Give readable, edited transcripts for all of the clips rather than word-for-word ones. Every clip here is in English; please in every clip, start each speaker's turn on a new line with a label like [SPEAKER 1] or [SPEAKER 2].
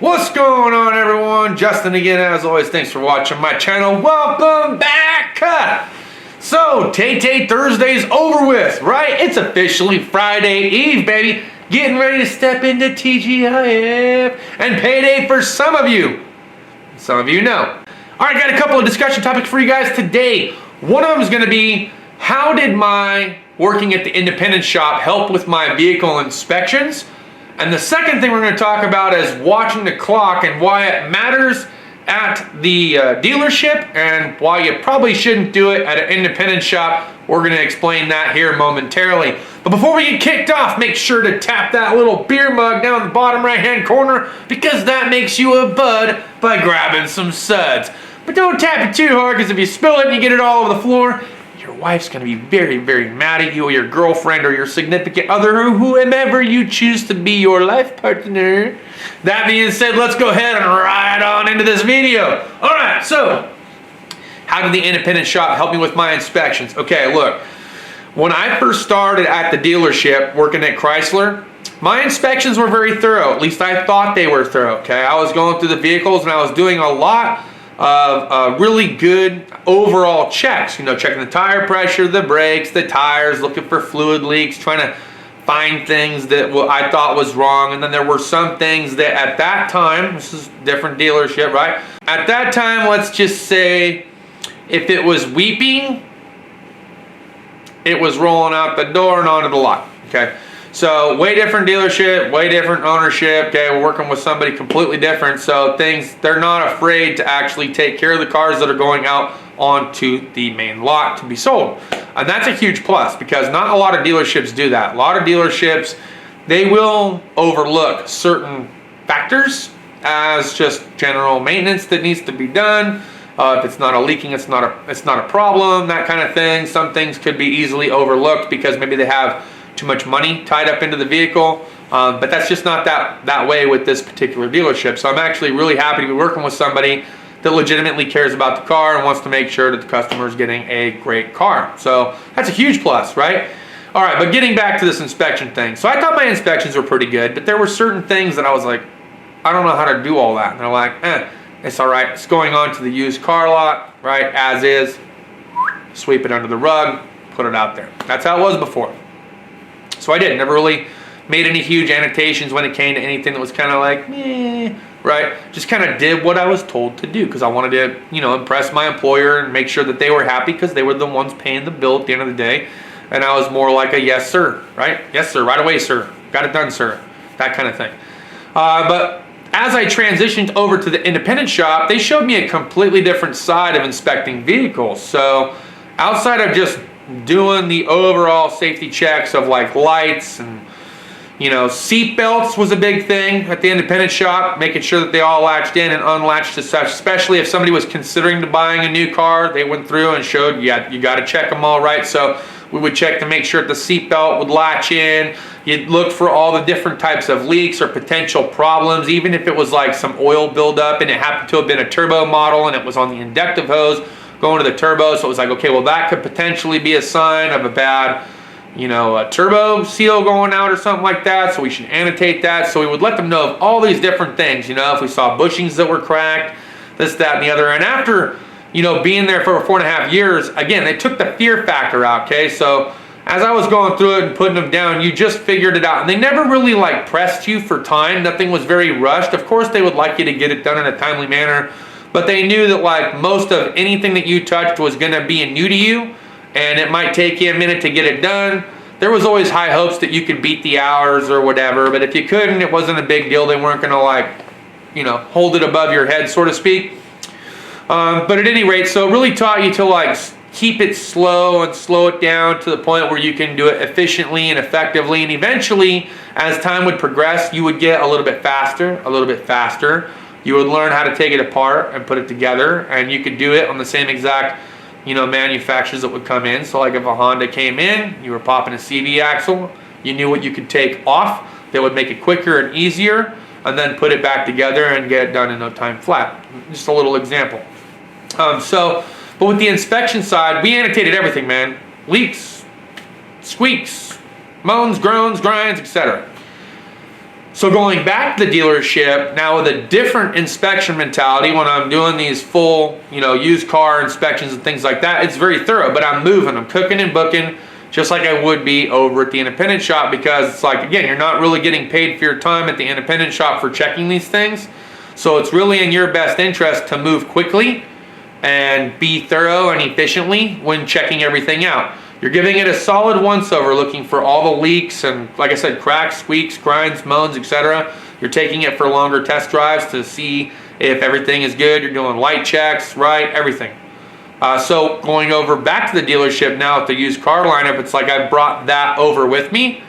[SPEAKER 1] What's going on, everyone? Justin again, as always. Thanks for watching my channel. Welcome back. So, Tay Thursday's over with, right? It's officially Friday Eve, baby. Getting ready to step into TGIF and payday for some of you. Some of you know. All right, got a couple of discussion topics for you guys today. One of them is going to be, how did my working at the independent shop help with my vehicle inspections? And the second thing we're going to talk about is watching the clock and why it matters at the dealership and why you probably shouldn't do it at an independent shop. We're going to explain that here momentarily. But before we get kicked off, make sure to tap that little beer mug down in the bottom right hand corner, because that makes you a bud by grabbing some suds. But don't tap it too hard, because if you spill it and you get it all over the floor, your wife's going to be very, very mad at you, or your girlfriend, or your significant other, or whomever you choose to be your life partner. That being said, let's go ahead and ride on into this video. All right, so how did the independent shop help me with my inspections? Okay, look, when I first started at the dealership working at Chrysler, my inspections were very thorough. At least I thought they were thorough, okay? I was going through the vehicles and I was doing a lot of really good overall checks, you know, checking the tire pressure, the brakes, the tires, looking for fluid leaks, trying to find things that I thought was wrong. And then there were some things that at that time, this is a different dealership, right? At that time, let's just say if it was weeping, it was rolling out the door and onto the lot, okay? So way different dealership, way different ownership, okay? We're working with somebody completely different, so they're not afraid to actually take care of the cars that are going out onto the main lot to be sold. And that's a huge plus, because not a lot of dealerships do that. A lot of dealerships, they will overlook certain factors as just general maintenance that needs to be done. If it's not a leaking, it's not a problem, that kind of thing. Some things could be easily overlooked because maybe they have too much money tied up into the vehicle, but that's just not that way with this particular dealership. So I'm actually really happy to be working with somebody that legitimately cares about the car and wants to make sure that the customer is getting a great car. So that's a huge plus, right? All right, but getting back to this inspection thing. So I thought my inspections were pretty good, but there were certain things that I was like, I don't know how to do all that. And they're like, it's all right. It's going on to the used car lot, right? As is, sweep it under the rug, put it out there. That's how it was before. So I did. Never really made any huge annotations when it came to anything that was kind of like, right? Just kind of did what I was told to do, because I wanted to, you know, impress my employer and make sure that they were happy, because they were the ones paying the bill at the end of the day. And I was more like a yes, sir, right? Yes, sir, right away, sir. Got it done, sir. That kind of thing. But as I transitioned over to the independent shop, they showed me a completely different side of inspecting vehicles. So outside of just doing the overall safety checks of like lights and, you know, seat belts was a big thing at the independent shop, making sure that they all latched in and unlatched as such, especially if somebody was considering buying a new car. They went through and showed, yeah, you got to check them all right. So we would check to make sure that the seat belt would latch in. You'd look for all the different types of leaks or potential problems, even if it was like some oil buildup and it happened to have been a turbo model and it was on the inductive hose going to the turbo. So it was like, okay, well, that could potentially be a sign of a bad, you know, a turbo seal going out or something like that. So we should annotate that. So we would let them know of all these different things, you know, if we saw bushings that were cracked, this, that, and the other. And after, you know, being there for 4.5 years, again, they took the fear factor out, okay? So as I was going through it and putting them down, you just figured it out. And they never really like pressed you for time. Nothing was very rushed. Of course, they would like you to get it done in a timely manner, but they knew that like most of anything that you touched was going to be new to you, and it might take you a minute to get it done. There was always high hopes that you could beat the hours or whatever, but if you couldn't, it wasn't a big deal. They weren't going to like, you know, hold it above your head, so to speak. But at any rate, so it really taught you to like keep it slow and slow it down to the point where you can do it efficiently and effectively. And eventually, as time would progress, you would get a little bit faster, a little bit faster. You would learn how to take it apart and put it together, and you could do it on the same exact, you know, manufacturers that would come in. So like if a Honda came in, you were popping a CV axle, you knew what you could take off that would make it quicker and easier, and then put it back together and get it done in no time flat. Just a little example. But with the inspection side, we annotated everything, man. Leaks, squeaks, moans, groans, grinds, etc. So going back to the dealership now with a different inspection mentality, when I'm doing these full, used car inspections and things like that, it's very thorough, but I'm moving, I'm cooking and booking just like I would be over at the independent shop, because it's like, again, you're not really getting paid for your time at the independent shop for checking these things. So it's really in your best interest to move quickly and be thorough and efficiently when checking everything out. You're giving it a solid once-over, looking for all the leaks and, like I said, cracks, squeaks, grinds, moans, etc. You're taking it for longer test drives to see if everything is good. You're doing light checks, right? Everything. So going over back to the dealership now with the used car lineup, it's like I brought that over with me.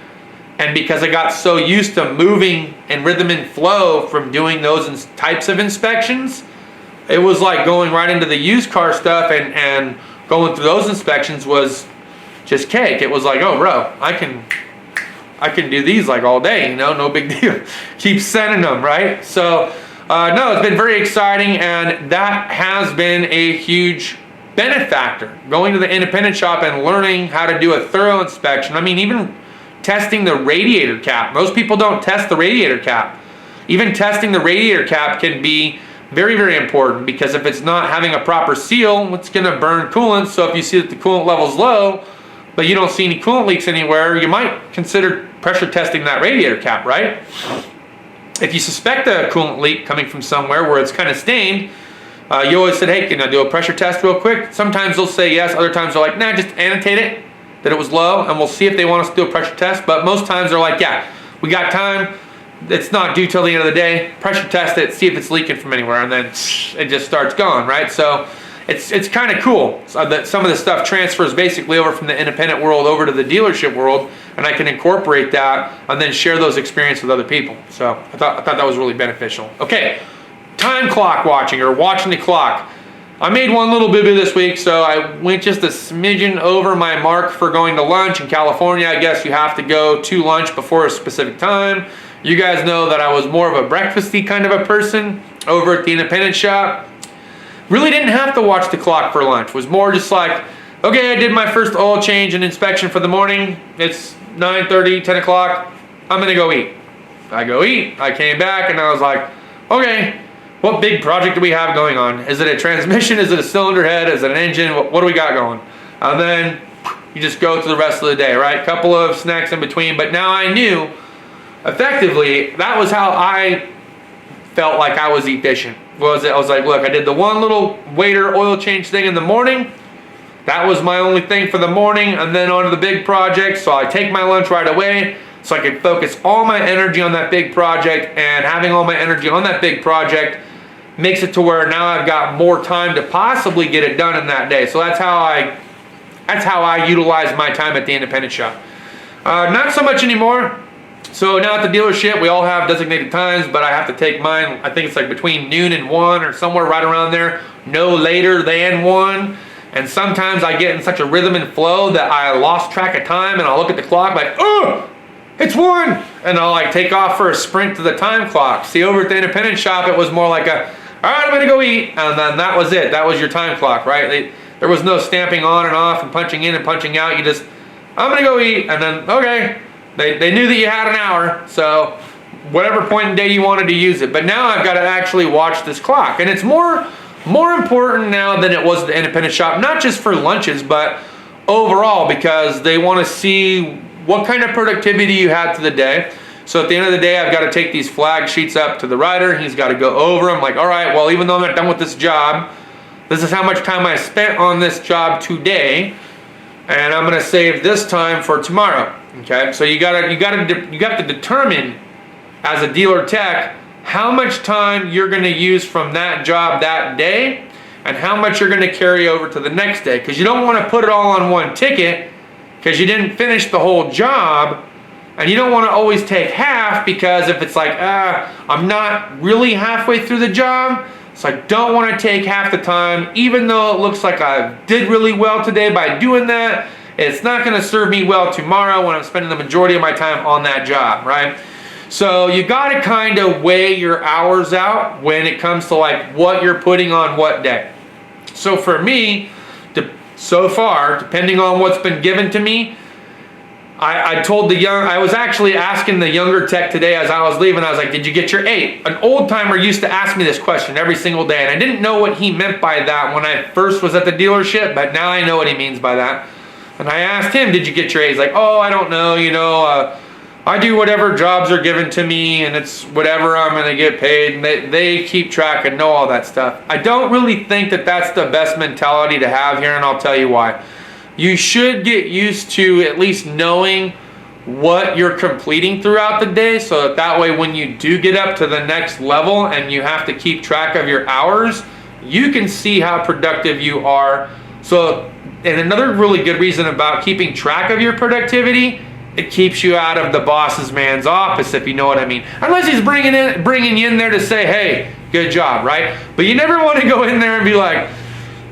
[SPEAKER 1] And because I got so used to moving in rhythm and flow from doing those types of inspections, it was like going right into the used car stuff, and going through those inspections was just cake. It was like, oh bro, I can do these like all day, no big deal. Keep sending them, right? So no, it's been very exciting, and that has been a huge benefactor, going to the independent shop and learning how to do a thorough inspection. I mean, even testing the radiator cap. Most people don't test the radiator cap. Even testing the radiator cap can be very, very important, because if it's not having a proper seal, it's going to burn coolant. So if you see that the coolant level's low, but you don't see any coolant leaks anywhere, you might consider pressure testing that radiator cap, right? If you suspect a coolant leak coming from somewhere where it's kind of stained, you always said, hey, can I do a pressure test real quick? Sometimes they'll say yes, other times they're like, nah, just annotate it that it was low, and we'll see if they want us to do a pressure test. But most times they're like, yeah, we got time, it's not due till the end of the day, pressure test it, see if it's leaking from anywhere, and then it just starts going, right? So it's kind of cool that some of the stuff transfers basically over from the independent world over to the dealership world, and I can incorporate that and then share those experiences with other people. So I thought that was really beneficial. Okay, time clock watching, or watching the clock. I made one little boo-boo this week, so I went just a smidgen over my mark for going to lunch. In California, I guess you have to go to lunch before a specific time. You guys know that I was more of a breakfasty kind of a person over at the independent shop. Really didn't have to watch the clock for lunch. It was more just like, okay, I did my first oil change and inspection for the morning. It's 9:30, 10 o'clock. I'm gonna go eat. I go eat. I came back and I was like, okay, what big project do we have going on? Is it a transmission? Is it a cylinder head? Is it an engine? What do we got going? And then you just go through the rest of the day, right? Couple of snacks in between. But now I knew, effectively, that was how I felt like I was efficient. I was like, look, I did the one little waiter oil change thing in the morning. That was my only thing for the morning, and then on to the big project. So I take my lunch right away so I could focus all my energy on that big project, and having all my energy on that big project makes it to where now I've got more time to possibly get it done in that day. So that's how I utilize my time at the independent shop. Not so much anymore. So now at the dealership, we all have designated times, but I have to take mine, I think it's like between noon and 1 or somewhere right around there, no later than 1. And sometimes I get in such a rhythm and flow that I lost track of time, and I'll look at the clock like, oh, it's 1. And I'll like take off for a sprint to the time clock. See, over at the independent shop, it was more like all right, I'm gonna go eat. And then that was it. That was your time clock, right? There was no stamping on and off and punching in and punching out. You just, I'm gonna go eat. And then, okay. They knew that you had an hour, so whatever point in the day you wanted to use it. But now I've got to actually watch this clock. And it's more important now than it was at the independent shop, not just for lunches, but overall, because they want to see what kind of productivity you had through the day. So at the end of the day, I've got to take these flag sheets up to the rider. He's got to go over them. Like, all right, well, even though I'm not done with this job, this is how much time I spent on this job today, and I'm going to save this time for tomorrow. Okay, so you have to determine as a dealer tech how much time you're going to use from that job that day, and how much you're going to carry over to the next day, because you don't want to put it all on one ticket because you didn't finish the whole job. And you don't want to always take half, because if it's like, I'm not really halfway through the job, so I don't want to take half the time, even though it looks like I did really well today by doing that, it's not going to serve me well tomorrow when I'm spending the majority of my time on that job, right? So you got to kind of weigh your hours out when it comes to like what you're putting on what day. So for me, so far, depending on what's been given to me, I told I was actually asking the younger tech today as I was leaving, I was like, did you get your 8? An old timer used to ask me this question every single day, and I didn't know what he meant by that when I first was at the dealership, but now I know what he means by that. And I asked him, did you get your 8? He's like, oh, I don't know, I do whatever jobs are given to me, and it's whatever I'm going to get paid, and they keep track and know all that stuff. I don't really think that that's the best mentality to have here, and I'll tell you why. You should get used to at least knowing what you're completing throughout the day, so that way when you do get up to the next level and you have to keep track of your hours, you can see how productive you are. So, and another really good reason about keeping track of your productivity, it keeps you out of the boss's man's office, if you know what I mean. Unless he's bringing you in there to say, hey, good job, right? But you never want to go in there and be like,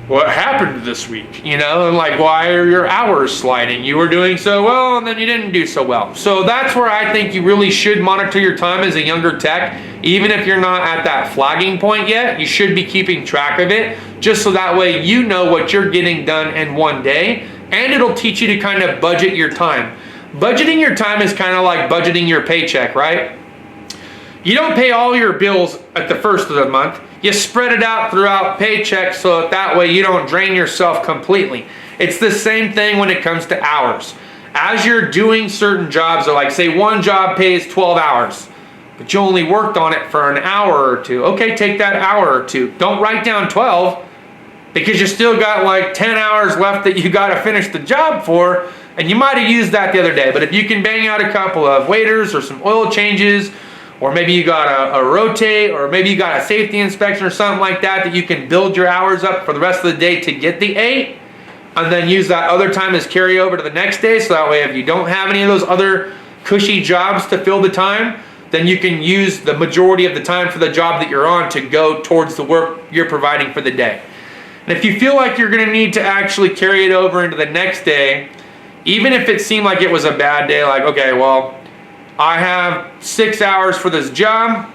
[SPEAKER 1] what happened this week? And like, why are your hours sliding? You were doing so well, and then you didn't do so well. So that's where I think you really should monitor your time as a younger tech. Even if you're not at that flagging point yet, you should be keeping track of it, just so that way you know what you're getting done in one day, and it'll teach you to kind of budget your time. Budgeting your time is kind of like budgeting your paycheck, right? You don't pay all your bills at the first of the month. You spread it out throughout paychecks so that way you don't drain yourself completely. It's the same thing when it comes to hours. As you're doing certain jobs, so like say one job pays 12 hours, but you only worked on it for an hour or two. Okay, take that hour or two. Don't write down 12 because you still got like 10 hours left that you got to finish the job for, and you might have used that the other day. But if you can bang out a couple of waiters or some oil changes, or maybe you got a rotate, or maybe you got a safety inspection or something like that, that you can build your hours up for the rest of the day to get the 8, and then use that other time as carryover to the next day, so that way if you don't have any of those other cushy jobs to fill the time, then you can use the majority of the time for the job that you're on to go towards the work you're providing for the day. And if you feel like you're going to need to actually carry it over into the next day, even if it seemed like it was a bad day, like, okay, well, I have 6 hours for this job,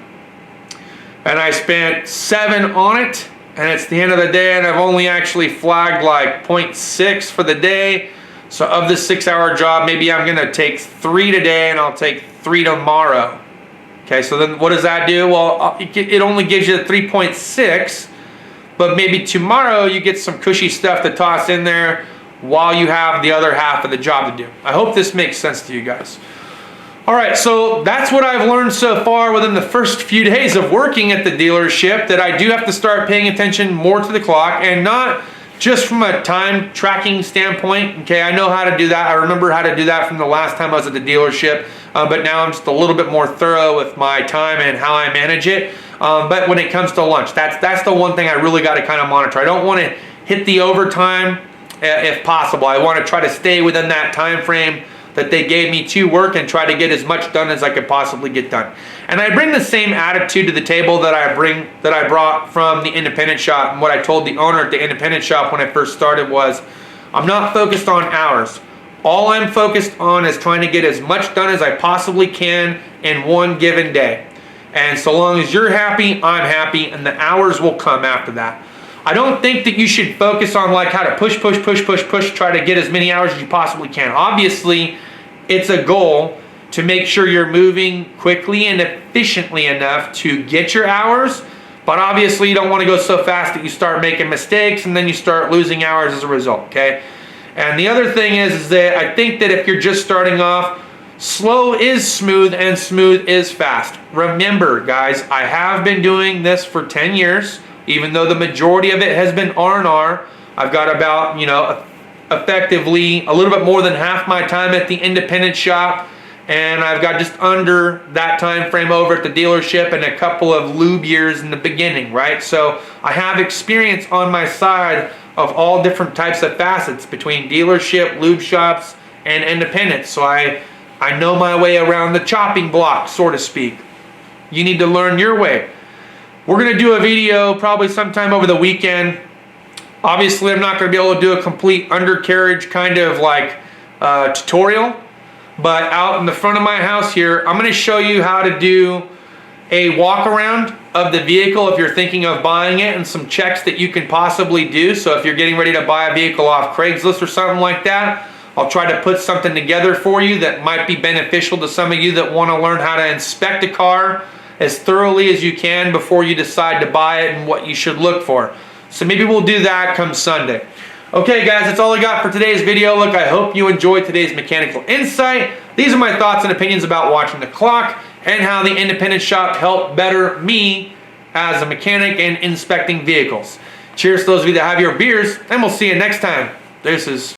[SPEAKER 1] and I spent 7 on it, and it's the end of the day, and I've only actually flagged like 0.6 for the day. So of the 6-hour job, maybe I'm going to take 3 today, and I'll take 3 tomorrow. Okay, so then what does that do? Well, it only gives you 3.6, but maybe tomorrow you get some cushy stuff to toss in there while you have the other half of the job to do. I hope this makes sense to you guys. All right, so that's what I've learned so far within the first few days of working at the dealership, that I do have to start paying attention more to the clock, and not just from a time tracking standpoint. Okay, I know how to do that. I remember how to do that from the last time I was at the dealership, but now I'm just a little bit more thorough with my time and how I manage it. But when it comes to lunch, that's the one thing I really got to kind of monitor. I don't want to hit the overtime if possible. I want to try to stay within that time frame that they gave me to work and try to get as much done as I could possibly get done. And I bring the same attitude to the table that I brought from the independent shop. And what I told the owner at the independent shop when I first started was, I'm not focused on hours. All I'm focused on is trying to get as much done as I possibly can in one given day. And so long as you're happy, I'm happy, and the hours will come after that. I don't think that you should focus on like how to push, try to get as many hours as you possibly can. Obviously, it's a goal to make sure you're moving quickly and efficiently enough to get your hours, but obviously you don't want to go so fast that you start making mistakes and then you start losing hours as a result, okay? And the other thing is that I think that if you're just starting off, slow is smooth and smooth is fast. Remember, guys, I have been doing this for 10 years. Even though the majority of it has been R&R, I've got about, effectively a little bit more than half my time at the independent shop, and I've got just under that time frame over at the dealership and a couple of lube years in the beginning, right? So I have experience on my side of all different types of facets between dealership, lube shops, and independents. So I know my way around the chopping block, so to speak. You need to learn your way. We're going to do a video probably sometime over the weekend. Obviously, I'm not going to be able to do a complete undercarriage kind of like tutorial, but out in the front of my house here, I'm going to show you how to do a walk around of the vehicle if you're thinking of buying it, and some checks that you can possibly do. So if you're getting ready to buy a vehicle off Craigslist or something like that, I'll try to put something together for you that might be beneficial to some of you that want to learn how to inspect a car as thoroughly as you can before you decide to buy it and what you should look for. So maybe we'll do that come Sunday. Okay guys, that's all I got for today's video. Look, I hope you enjoyed today's mechanical insight. These are my thoughts and opinions about watching the clock and how the independent shop helped better me as a mechanic and inspecting vehicles. Cheers to those of you that have your beers, and we'll see you next time. Deuces.